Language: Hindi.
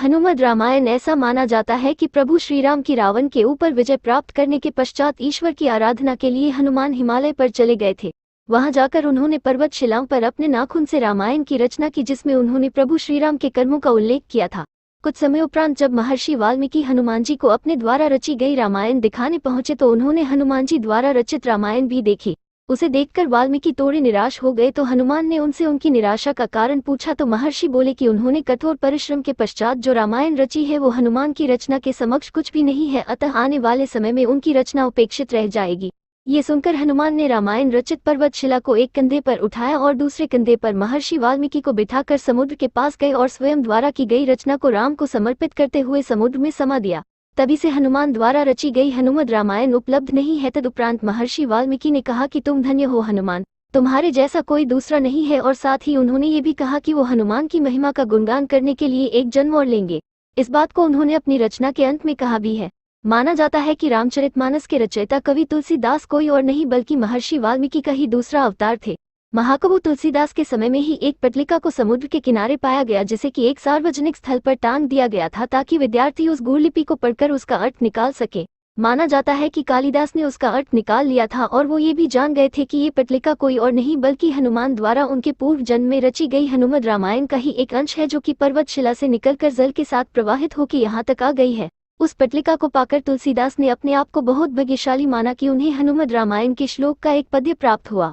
हनुमद रामायण ऐसा माना जाता है कि प्रभु श्रीराम की रावण के ऊपर विजय प्राप्त करने के पश्चात ईश्वर की आराधना के लिए हनुमान हिमालय पर चले गए थे। वहां जाकर उन्होंने पर्वत शिलाओं पर अपने नाखून से रामायण की रचना की, जिसमें उन्होंने प्रभु श्रीराम के कर्मों का उल्लेख किया था। कुछ समय उपरांत जब महर्षि वाल्मीकि हनुमान जी को अपने द्वारा रची गई रामायण दिखाने पहुंचे तो उन्होंने हनुमान जी द्वारा रचित रामायण भी देखी। उसे देखकर वाल्मीकि थोड़े निराश हो गए तो हनुमान ने उनसे उनकी निराशा का कारण पूछा तो महर्षि बोले कि उन्होंने कठोर परिश्रम के पश्चात जो रामायण रची है वो हनुमान की रचना के समक्ष कुछ भी नहीं है, अतः आने वाले समय में उनकी रचना उपेक्षित रह जाएगी। ये सुनकर हनुमान ने रामायण रचित पर्वत शिला को एक कंधे पर उठाया और दूसरे कंधे पर महर्षि वाल्मीकि को बिठाकर समुद्र के पास गए और स्वयं द्वारा की गई रचना को राम को समर्पित करते हुए समुद्र में समा दिया। तभी से हनुमान द्वारा रची गई हनुमद रामायण उपलब्ध नहीं है। तदुपरांत महर्षि वाल्मीकि ने कहा कि तुम धन्य हो हनुमान, तुम्हारे जैसा कोई दूसरा नहीं है, और साथ ही उन्होंने ये भी कहा कि वो हनुमान की महिमा का गुणगान करने के लिए एक जन्म और लेंगे। इस बात को उन्होंने अपनी रचना के अंत में कहा भी है। माना जाता है कि रामचरितमानस के रचयिता कवि तुलसीदास कोई और नहीं बल्कि महर्षि वाल्मीकि का ही दूसरा अवतार थे। महाकवि तुलसीदास के समय में ही एक पटलिका को समुद्र के किनारे पाया गया, जिसे कि एक सार्वजनिक स्थल पर टांग दिया गया था ताकि विद्यार्थी उस गुरलिपि को पढ़कर उसका अर्थ निकाल सके। माना जाता है कि कालिदास ने उसका अर्थ निकाल लिया था और वो ये भी जान गए थे कि ये पटलिका कोई और नहीं बल्कि हनुमान द्वारा उनके पूर्व जन्म में रची गई हनुमद रामायण का ही एक अंश है, जो कि पर्वत शिला से निकलकर जल के साथ प्रवाहित होकर यहाँ तक आ गई है। उस पटलिका को पाकर तुलसीदास ने अपने आप को बहुत भाग्यशाली माना कि उन्हें हनुमद रामायण के श्लोक का एक पद्य प्राप्त हुआ।